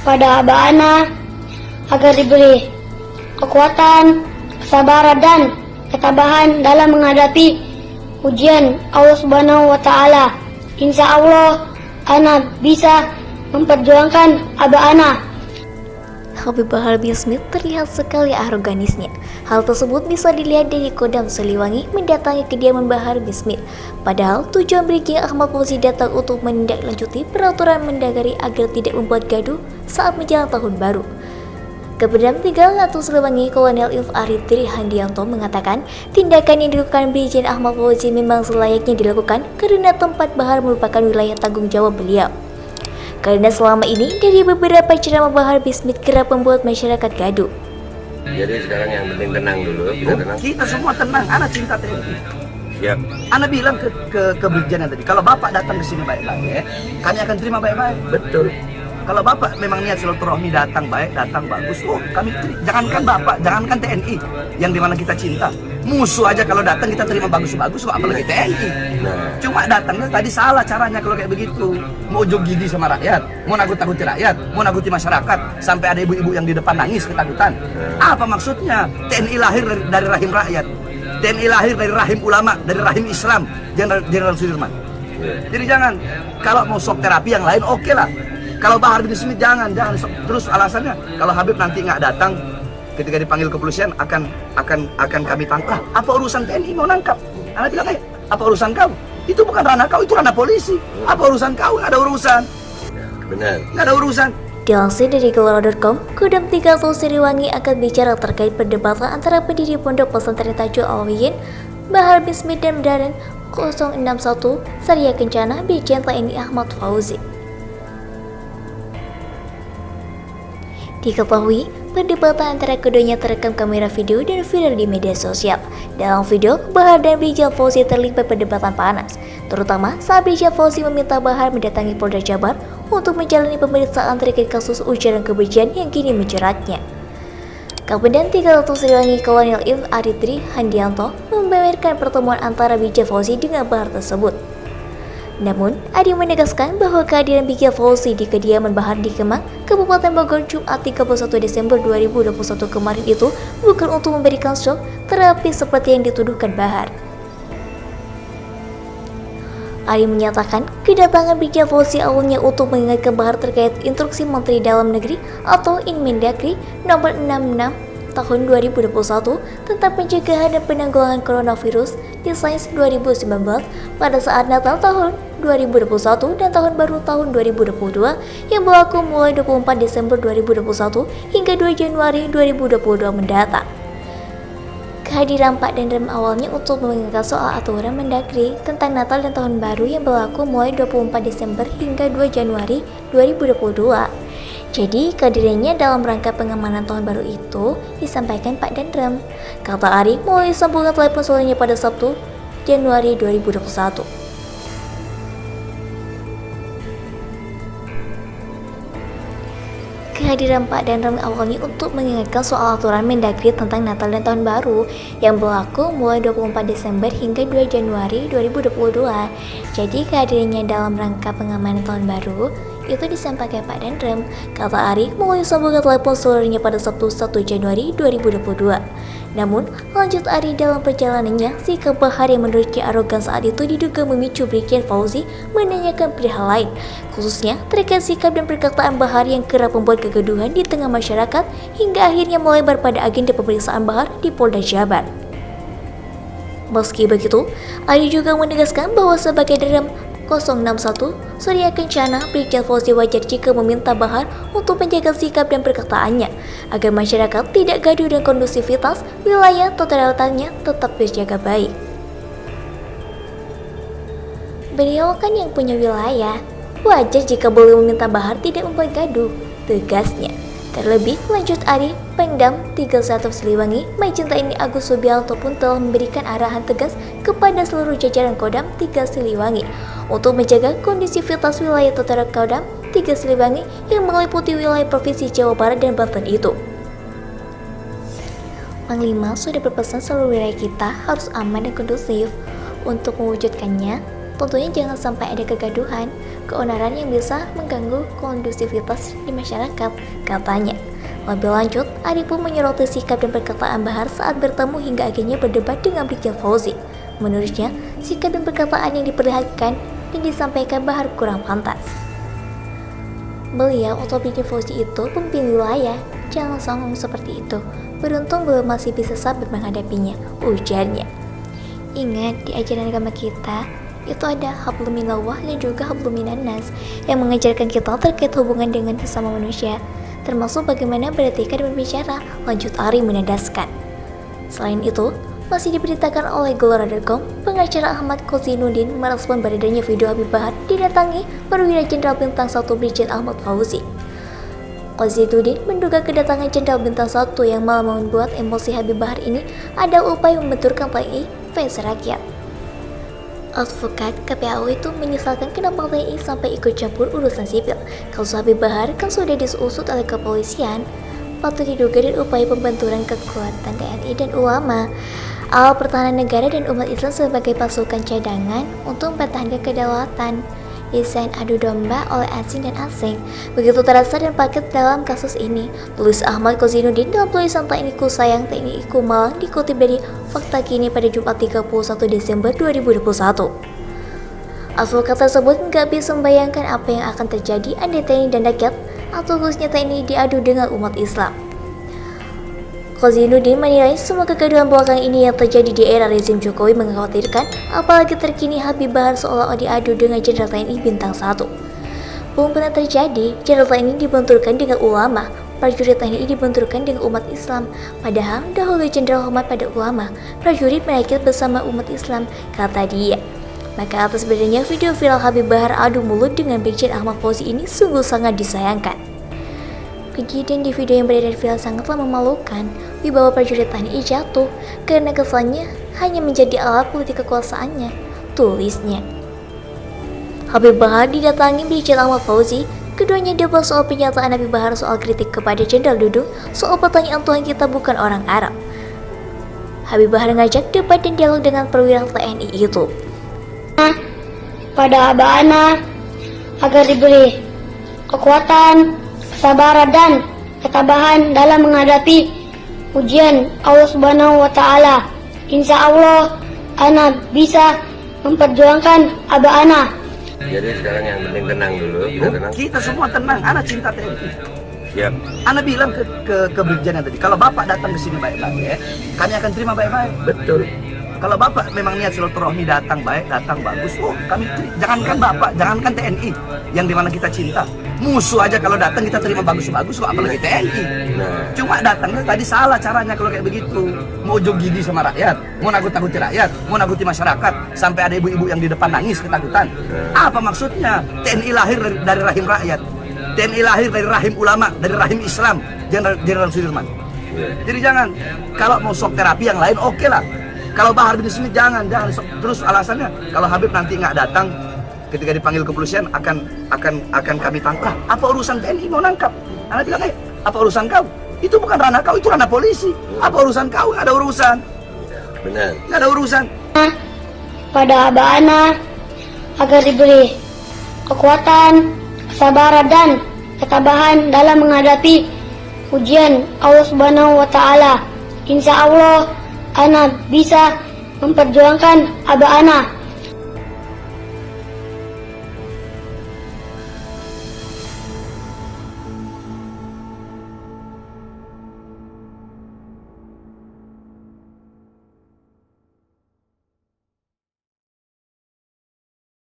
pada Aba Ana agar diberi kekuatan, kesabaran dan ketabahan dalam menghadapi ujian Allah Subhanahu wa taala. Insya Allah Ana bisa memperjuangkan Aba Ana. Habib Bahar bin Smith terlihat sekali aroganisnya. Hal tersebut bisa dilihat dari Kodam Siliwangi mendatangi kediaman Bahar bin Smith. Padahal tujuan Brigjen Ahmad Fauzi datang untuk menindaklanjuti peraturan Mendagri agar tidak membuat gaduh saat menjelang tahun baru. Kabinda 3 Siliwangi Kolonel Ilf Aritri Handianto mengatakan tindakan yang dilakukan Brigjen Ahmad Fauzi memang selayaknya dilakukan karena tempat Bahar merupakan wilayah tanggung jawab beliau. Karena selama ini dari beberapa ceramah Bahar bin Smith kerap membuat masyarakat gaduh. Jadi sekarang yang penting tenang dulu, tenang. Kita semua tenang, Ana cinta TNI. Siap. Ana bilang ke Brigjen tadi, kalau Bapak datang ke sini baik-baik, kami akan terima baik-baik. Betul. Kalau Bapak memang niat silaturahmi datang baik, datang bagus, kami jangankan Bapak, jangankan TNI yang dimana kita cinta. Musuh aja kalau datang kita terima bagus-bagus, apalagi TNI. Nah. Cuma datangnya tadi salah caranya kalau kayak begitu. Mau jogidi sama rakyat, mau nakuti rakyat, mau nakuti masyarakat, sampai ada ibu-ibu yang di depan nangis ketakutan. Apa maksudnya? TNI lahir dari rahim rakyat. TNI lahir dari rahim ulama, dari rahim Islam, Jenderal Sudirman. Jadi jangan, kalau mau shock terapi yang lain oke lah. Kalau Bahar bin Smith jangan terus alasannya kalau Habib nanti nggak datang ketika dipanggil kepolisian akan kami tangkap. Apa urusan TNI mau nangkap? Anak bilang apa urusan kau? Itu bukan ranah kau, itu ranah polisi. Apa urusan kau? Nggak ada urusan. Benar. Nggak ada urusan. Dilansir dari Gelora.com, Kodam 3 Siliwangi akan bicara terkait perdebatan antara pendiri Pondok Pesantren Tajul Alawiyin, Bahar bin Smith dan Daren 061 Saria Kencana Brigjen TNI Ahmad Fauzi. Diketahui, perdebatan antara keduanya terekam kamera video dan viral di media sosial. Dalam video, Bahar dan Brigjen Fauzi terlibat perdebatan panas, terutama saat Brigjen Fauzi meminta Bahar mendatangi Polda Jabar untuk menjalani pemeriksaan terkait kasus ujaran kebencian yang kini menjeratnya. Kabinda 3 Siliwangi Kolonel Ilf Aritri Handianto membeberkan pertemuan antara Brigjen Fauzi dengan Bahar tersebut. Namun, Adi menegaskan bahwa kehadiran Brigjen Fauzi di kediaman Bahar di Kemang, Kabupaten Bogor Jumat 31 Desember 2021 kemarin itu bukan untuk memberikan shock terapi seperti yang dituduhkan Bahar. Ari menyatakan kedatangan Brigjen Fauzi awalnya untuk mengingatkan Bahar terkait instruksi Menteri Dalam Negeri atau Inmendagri nomor 66 tahun 2021 tentang pencegahan dan penanggulangan coronavirus Desains 2019 pada saat Natal tahun 2021 dan Tahun Baru tahun 2022 yang berlaku mulai 24 Desember 2021 hingga 2 Januari 2022 mendatang. Kehadiran Pak Dandrem awalnya untuk mengingatkan soal aturan Mendagri tentang Natal dan Tahun Baru yang berlaku mulai 24 Desember hingga 2 Januari 2022. Jadi kehadirannya dalam rangka pengamanan Tahun Baru itu disampaikan Pak Dandrem, kata Ari melalui sambungan telepon sorenya pada Sabtu, Januari 2021. Kehadiran Pak Dandrem awalnya untuk mengingatkan soal aturan Mendagri tentang Natal dan Tahun Baru yang berlaku mulai 24 Desember hingga 2 Januari 2022. Jadi kehadirannya dalam rangka pengamanan Tahun Baru itu disampaikan Pak Dandrem, kata Ari melalui sambungan telepon sorenya pada Sabtu 1 Januari 2022. Namun, lanjut Ari dalam perjalanannya, sikap Bahar yang menurutnya arogan saat itu diduga memicu Brigjen Fauzi menanyakan perihal lain, khususnya terkait sikap dan perkataan Bahar yang kerap membuat kegaduhan di tengah masyarakat hingga akhirnya melebar pada agenda pemeriksaan Bahar di Polda Jabar. Meski begitu, Ari juga menegaskan bahwa sebagai Danrem 061 Surya Kencana, Brigjen Fauzi wajar jika meminta Bahar untuk menjaga sikap dan perkataannya agar masyarakat tidak gaduh dan kondusivitas wilayah totalitarnya tetap terjaga baik. Beliau kan yang punya wilayah, wajar jika boleh meminta Bahar tidak membuat gaduh, tegasnya. Terlebih, lanjut Ari, Pangdam 31 Siliwangi, Majen TNI Agus Subianto pun telah memberikan arahan tegas kepada seluruh jajaran Kodam 3 Siliwangi untuk menjaga kondisivitas wilayah tentara Kodam 3 Siliwangi yang meliputi wilayah Provinsi Jawa Barat dan Banten itu. Panglima sudah berpesan seluruh wilayah kita harus aman dan kondusif. Untuk mewujudkannya, tentunya jangan sampai ada kegaduhan, keonaran yang bisa mengganggu kondusivitas di masyarakat, katanya. Lebih lanjut, Ari pun menyoroti sikap dan perkataan Bahar saat bertemu hingga akhirnya berdebat dengan Brigjen Fauzi. Menurutnya, sikap dan perkataan yang diperlihatkan dan disampaikan Bahar kurang pantas. Beliau atau Brigjen Fauzi itu pemimpin wilayah, jangan songong seperti itu. Beruntung beliau masih bisa sabar menghadapinya, ujarnya. Ingat, di ajaran agama kita, itu ada hablum minallah dan juga hablum minannas yang mengajarkan kita terkait hubungan dengan sesama manusia, termasuk bagaimana beretika dan berbicara, lanjut Ari menandaskan. Selain itu, masih diberitakan oleh Gelora.com, pengacara Ahmad Kozinuddin merespon beredarnya video Habib Bahar didatangi perwira Jenderal Bintang 1 Brigjen Ahmad Fauzi. Kozinuddin menduga kedatangan Jenderal Bintang 1 yang malah membuat emosi Habib Bahar ini adalah upaya membenturkan TNI versi rakyat. Advokat KPAU itu menyesalkan kenapa TNI sampai ikut campur urusan sipil. Kasus Habib Bahar kan sudah diusut oleh kepolisian, patut diduga dan upaya pembenturan kekuatan TNI dan ulama, alat pertahanan negara dan umat Islam sebagai pasukan cadangan untuk mempertahankan kedaulatan. Desain adu domba oleh asing dan asing begitu terasa dan paket dalam kasus ini, tulis Ahmad Kozinuddin dalam tulisan TNI Ku Sayang TNI Ku Malang dikutip dari Fakta Kini pada Jumat 31 Desember 2021. Advokat tersebut nggak bisa membayangkan apa yang akan terjadi andai TNI dan rakyat atau khususnya TNI diadu dengan umat Islam. Kozinuddin menilai semua kegaduhan belakang ini yang terjadi di era rezim Jokowi mengkhawatirkan, apalagi terkini Habib Bahar seolah diadu dengan Jenderal TNI Bintang 1. Belum pernah terjadi, Jenderal TNI dibenturkan dengan ulama, prajurit TNI dibenturkan dengan umat Islam, padahal dahulu Jenderal hormat pada ulama, prajurit merakit bersama umat Islam, kata dia. Maka atas beredarnya video viral Habib Bahar adu mulut dengan Brigjen Ahmad Fauzi ini sungguh sangat disayangkan. Kejadian di video yang beredar viral sangatlah memalukan. Wibawa prajurit TNI jatuh karena kesannya hanya menjadi alat politik kekuasaannya, tulisnya. Habib Bahar didatangi Brigjen Ahmad Fauzi. Keduanya debat soal pernyataan Habib Bahar soal kritik kepada Jenderal Dudung soal pertanyaan Tuhan kita bukan orang Arab. Habib Bahar ngajak debat dan dialog dengan perwira TNI itu. Pada Aba Ana agar diberi kekuatan, kesabaran dan ketabahan dalam menghadapi ujian Allah Subhanahu wa Ta'ala. Insya Allah Ana bisa memperjuangkan Aba Ana. Jadi sekarang yang penting tenang dulu, kita tenang. Kita semua tenang, anak cinta TNI. Siap. Anak bilang ke Brigjen yang tadi, kalau Bapak datang ke sini baik-baik, kami akan terima baik-baik. Betul. Kalau Bapak memang niat silaturahmi datang baik, datang bagus, oh kami jangankan Bapak, jangankan TNI yang dimana kita cinta, musuh aja kalau datang kita terima bagus-bagus, kok apalagi TNI. Nah, Cuma datangnya tadi salah caranya kalau kayak begitu, mau ujung gigi sama rakyat, mau nakut-nakuti rakyat, mau nakuti masyarakat, sampai ada ibu-ibu yang di depan nangis ketakutan. Apa maksudnya? TNI lahir dari rahim rakyat, TNI lahir dari rahim ulama, dari rahim Islam, Jenderal Sudirman. Jadi jangan, kalau mau sok terapi yang lain oke lah. Kalau Bahar bin Smith jangan terus alasannya kalau Habib nanti nggak datang ketika dipanggil kepolisian akan kami tangkap. Apa urusan TNI mau nangkap? Anak bilang apa urusan kau? Itu bukan ranah kau, itu ranah polisi. Apa urusan kau? Nggak ada urusan. benar. Nggak ada urusan. Pada Aba Ana agar diberi kekuatan, kesabaran dan ketabahan dalam menghadapi ujian Allah Subhanahu wa Ta'ala. Insya Allah Ana bisa memperjuangkan Aba Ana.